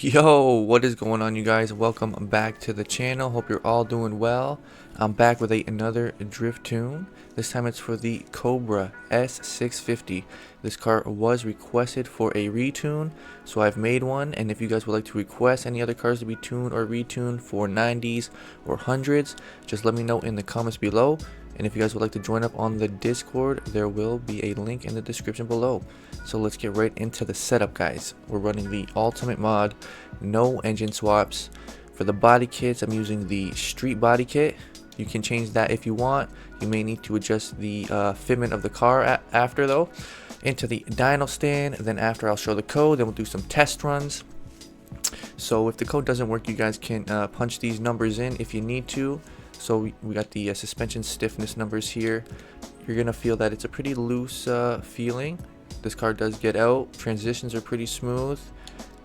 Yo, what is going on, you guys? Welcome back to the channel. Hope you're all doing well. I'm back with another drift tune. This time it's for the Cobra S650. This car was requested for a retune, so I've made one. And if you guys would like to request any other cars to be tuned or retuned for 90s or 100s, just let me know in the comments below. And if you guys would like to join up on the Discord, there will be a link in the description below. So let's get right into the setup, guys. We're running the ultimate mod, no engine swaps. For the body kits, I'm using the street body kit. You can change that if you want. You may need to adjust the fitment of the car after though. Into the dyno stand, then after I'll show the code, then we'll do some test runs. So if the code doesn't work, you guys can punch these numbers in if you need to. So we got the suspension stiffness numbers here. You're gonna feel that it's a pretty loose feeling. This car does get out. Transitions are pretty smooth,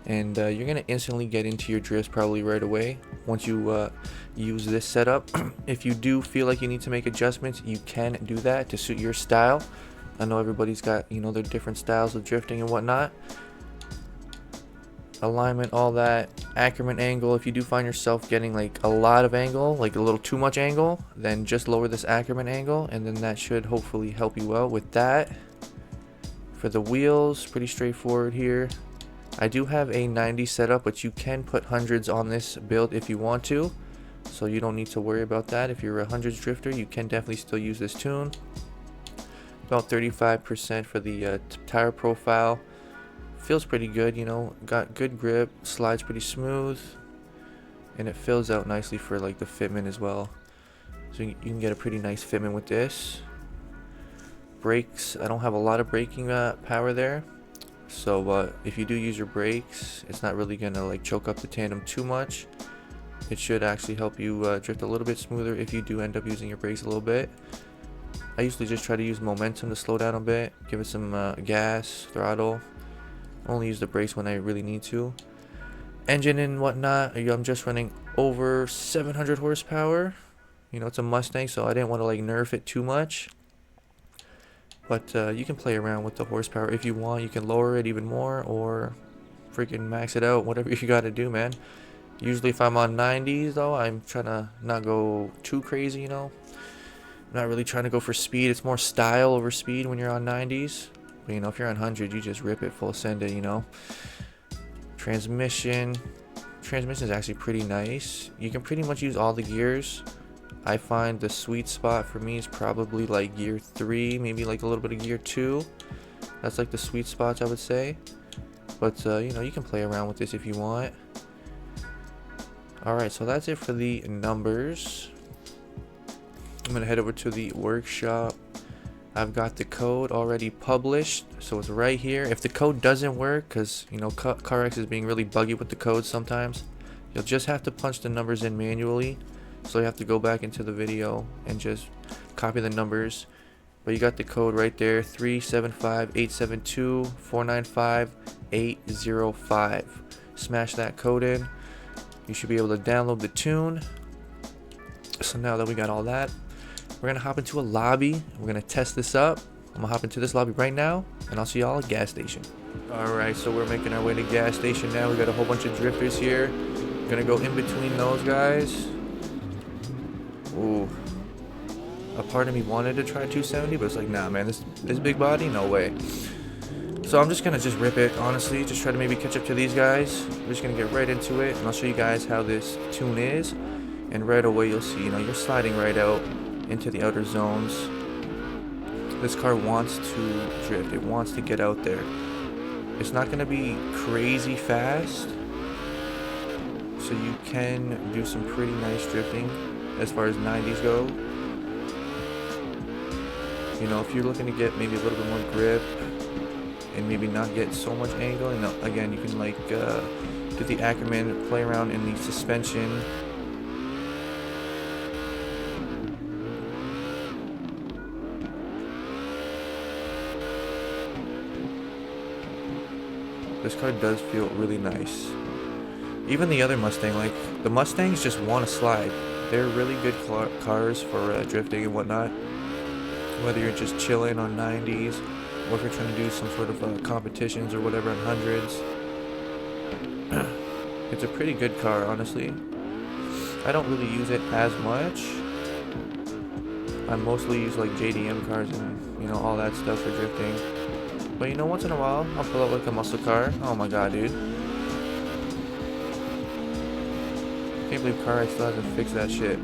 and you're gonna instantly get into your drifts probably right away once you use this setup. If you do feel like you need to make adjustments, you can do that to suit your style. I know everybody's got, you know, their different styles of drifting and whatnot. Alignment, all that. Accurate angle, if you do find yourself getting like a lot of angle, like a little too much angle, then just lower this accurate angle, and then that should hopefully help you out with that. For the wheels, pretty straightforward here. I do have a 90 setup, but you can put hundreds on this build if you want to, so you don't need to worry about that. If you're a hundreds drifter, you can definitely still use this tune. About 35% for the tire profile. Feels pretty good, you know, got good grip, slides pretty smooth, and it fills out nicely for like the fitment as well. So you can get a pretty nice fitment with this. Brakes, I don't have a lot of braking power there, so if you do use your brakes, it's not really gonna like choke up the tandem too much. It should actually help you drift a little bit smoother if you do end up using your brakes a little bit. I usually just try to use momentum to slow down a bit, give it some gas, throttle. Only use the brakes when I really need to. Engine and whatnot, I'm just running over 700 horsepower. You know, it's a Mustang, so I didn't want to like nerf it too much. But you can play around with the horsepower if you want. You can lower it even more or freaking max it out, whatever you gotta do, man. Usually if I'm on 90s though, I'm trying to not go too crazy, you know. I'm not really trying to go for speed. It's more style over speed when you're on 90s. But, you know, if you're on 100, you just rip it full send it, you know. Transmission is actually pretty nice. You can pretty much use all the gears. I find the sweet spot for me is probably like gear 3, maybe like a little bit of gear 2. That's like the sweet spots, I would say. But you know, you can play around with this if you want. Alright, so that's it for the numbers. I'm gonna head over to the workshop. I've got the code already published, so it's right here. If the code doesn't work, because you know CarX is being really buggy with the code sometimes, you'll just have to punch the numbers in manually. So you have to go back into the video and just copy the numbers. But you got the code right there, 375-872-495-805. Smash that code in. You should be able to download the tune. So now that we got all that, we're gonna hop into a lobby. We're gonna test this up. I'm gonna hop into this lobby right now, and I'll see y'all at gas station. Alright, so we're making our way to gas station now. We got a whole bunch of drifters here. We're gonna go in between those guys. Ooh. A part of me wanted to try 270, but it's like, nah, man, this big body, no way. So I'm just gonna rip it, honestly. Just try to maybe catch up to these guys. We're just gonna get right into it, and I'll show you guys how this tune is. And right away, you'll see, you know, you're sliding right out into the outer zones. This car wants to drift. It wants to get out there. It's not gonna be crazy fast, so you can do some pretty nice drifting as far as 90s go. You know, if you're looking to get maybe a little bit more grip and maybe not get so much angle, you know, again, you can like do the Ackerman, play around in the suspension. This car does feel really nice. Even the other Mustang, like the Mustangs just want to slide. They're really good cars for drifting and whatnot. Whether you're just chilling on 90s or if you're trying to do some sort of competitions or whatever on hundreds. It's a pretty good car, honestly. I don't really use it as much. I mostly use like JDM cars and, you know, all that stuff for drifting. But you know, once in a while, I'll pull out like a muscle car. Oh my god, dude. Can't believe CarX still hasn't fixed that shit.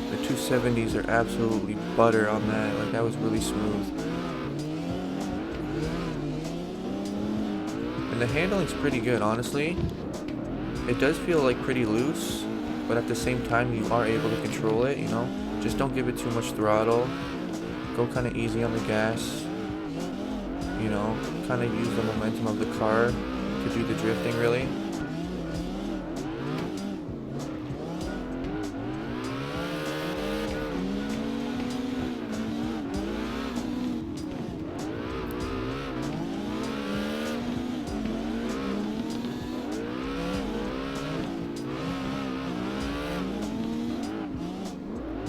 The 270s are absolutely butter on that. Like, that was really smooth. And the handling's pretty good, honestly. It does feel like pretty loose, but at the same time you are able to control it, you know. Just don't give it too much throttle. Go kind of easy on the gas. You know, kind of use the momentum of the car to do the drifting, really.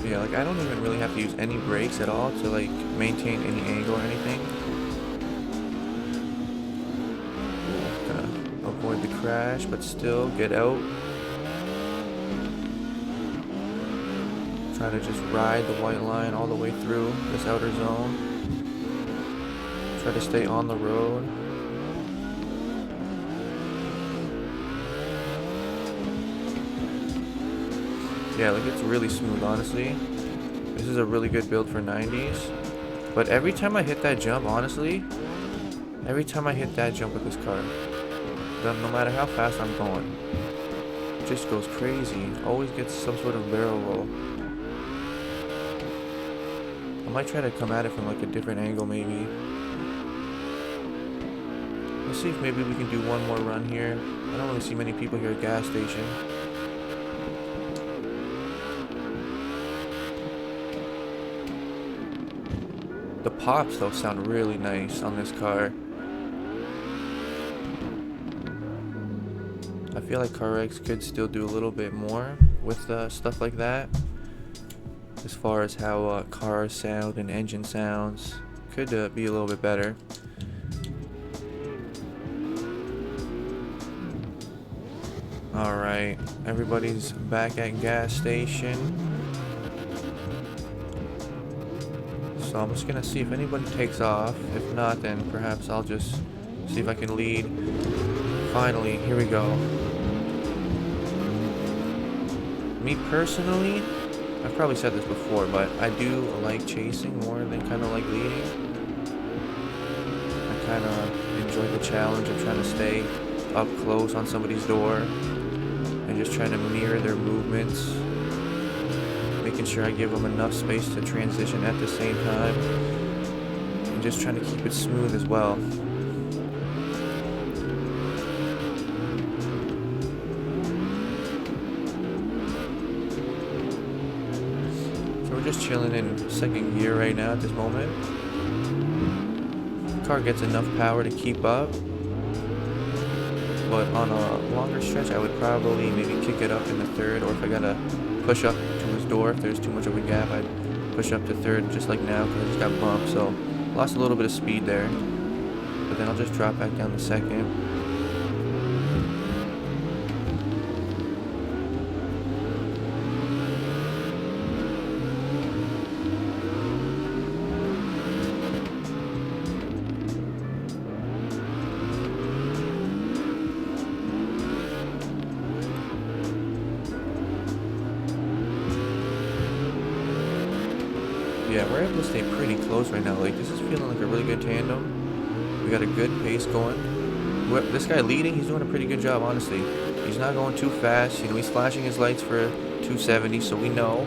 Yeah, like I don't even really have to use any brakes at all to like maintain any angle or anything. Gonna avoid the crash, but still get out. Try to just ride the white line all the way through this outer zone. Try to stay on the road. Yeah, like it's really smooth, honestly. This is a really good build for 90s. But every time I hit that jump, honestly, every time I hit that jump with this car, no matter how fast I'm going, it just goes crazy. Always gets some sort of barrel roll. I might try to come at it from like a different angle, maybe. Let's see if maybe we can do one more run here. I don't really see many people here at gas station. The pops though sound really nice on this car. I feel like CarX could still do a little bit more with stuff like that. As far as how cars sound and engine sounds, could be a little bit better. Alright, everybody's back at gas station. So I'm just gonna see if anybody takes off. If not, then perhaps I'll just see if I can lead. Finally, here we go. Me personally, I've probably said this before, but I do like chasing more than kind of like leading. I kind of enjoy the challenge of trying to stay up close on somebody's door and just trying to mirror their movements. Making sure I give them enough space to transition at the same time, and just trying to keep it smooth as well. So we're just chilling in second gear right now at this moment. The car gets enough power to keep up, but on a longer stretch I would probably maybe kick it up in the third, or if I gotta push up to his door, if there's too much of a gap, I'd push up to third just like now because I just got bumped, so lost a little bit of speed there, but then I'll just drop back down to second. Yeah, we're able to stay pretty close right now. Like, this is feeling like a really good tandem. We got a good pace going. This guy leading, he's doing a pretty good job, honestly. He's not going too fast. You know, he's flashing his lights for 270, so we know.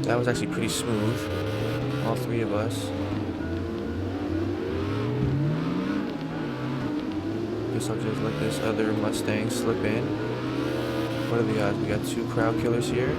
That was actually pretty smooth. All three of us. Guess I'll just let this other Mustang slip in. What are the odds? We got two crowd killers here.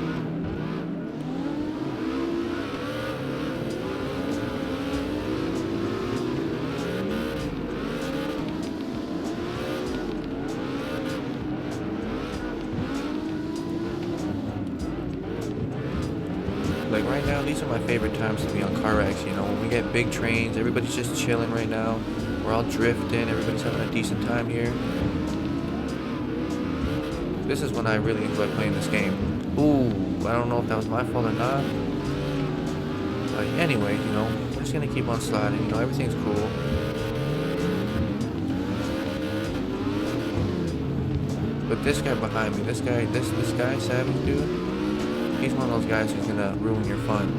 now, these are my favorite times to be on CarX, you know, when we get big trains, everybody's just chilling right now. We're all drifting, everybody's having a decent time here. This is when I really enjoy playing this game. Ooh, I don't know if that was my fault or not. But anyway, you know, we're just gonna keep on sliding, you know, everything's cool. But this guy behind me, this guy, Savage dude, he's one of those guys who's gonna ruin your fun.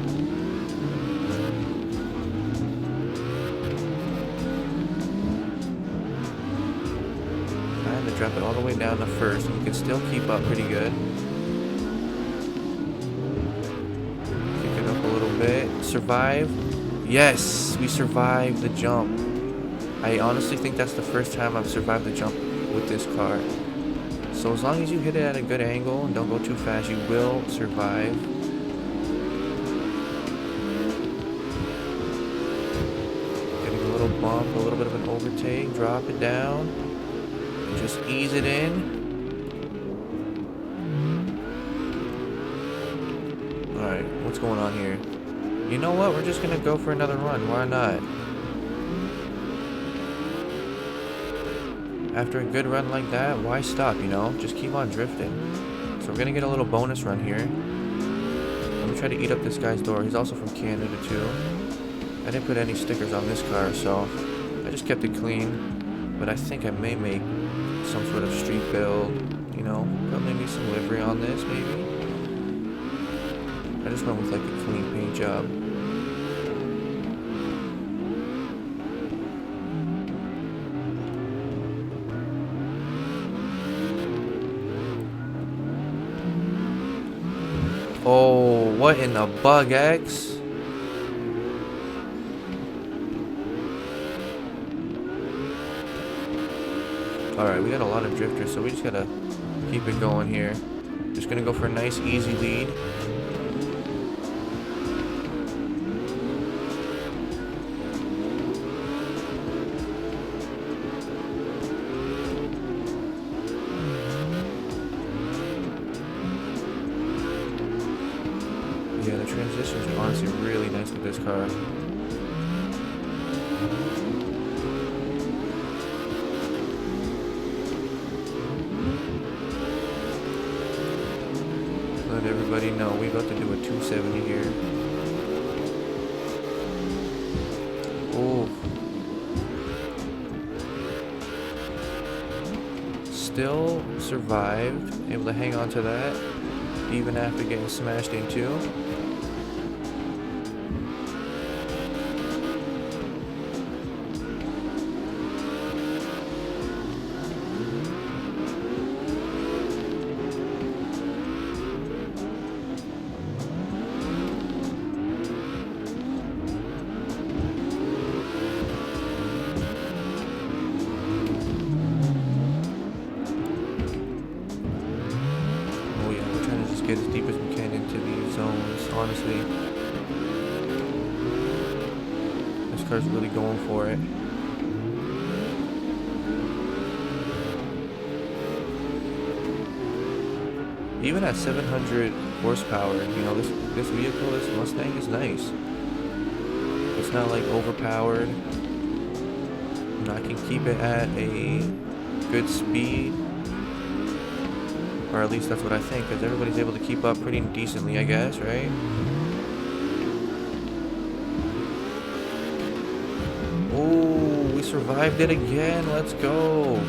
I had to drop it all the way down to first, and we can still keep up pretty good. Kick it up a little bit. Survive. Yes, we survived the jump. I honestly think that's the first time I've survived the jump with this car. So as long as you hit it at a good angle and don't go too fast, you will survive. Getting a little bump, a little bit of an overtake, drop it down, and just ease it in. Alright, what's going on here? You know what, we're just gonna go for another run, why not? After a good run like that, why stop, you know? Just keep on drifting. So we're gonna get a little bonus run here. Let me try to eat up this guy's door. He's also from Canada too. I didn't put any stickers on this car, so I just kept it clean. But I think I may make some sort of street build, you know? Put maybe some livery on this, maybe. I just went with like a clean paint job. Oh, what in the bug, X? Alright, we got a lot of drifters, so we just gotta keep it going here. Just gonna go for a nice, easy lead. Yeah, the transitions are honestly really nice with this car. Let everybody know we about to do a 270 here. Oh. Still survived, able to hang on to that, even after getting smashed into. Get as deep as we can into these zones, honestly. This car's really going for it. Even at 700 horsepower, you know, this vehicle, this Mustang is nice. It's not like overpowered. And I can keep it at a good speed. Or at least that's what I think, because everybody's able to keep up pretty decently, I guess, right? Oh, we survived it again. Let's go.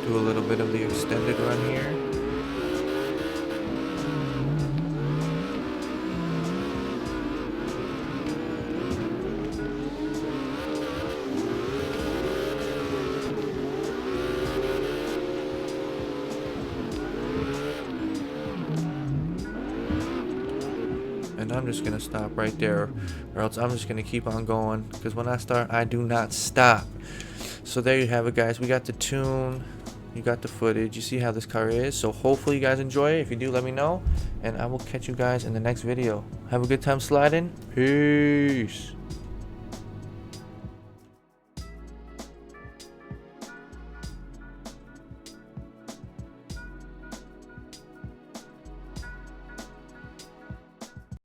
Do a little bit of the extended run here. And I'm just gonna stop right there, or else I'm just gonna keep on going, because when I start, I do not stop. So there you have it, guys. We got the tune. You got the footage. You see how this car is. So hopefully you guys enjoy it. If you do, let me know. And I will catch you guys in the next video. Have a good time sliding. Peace.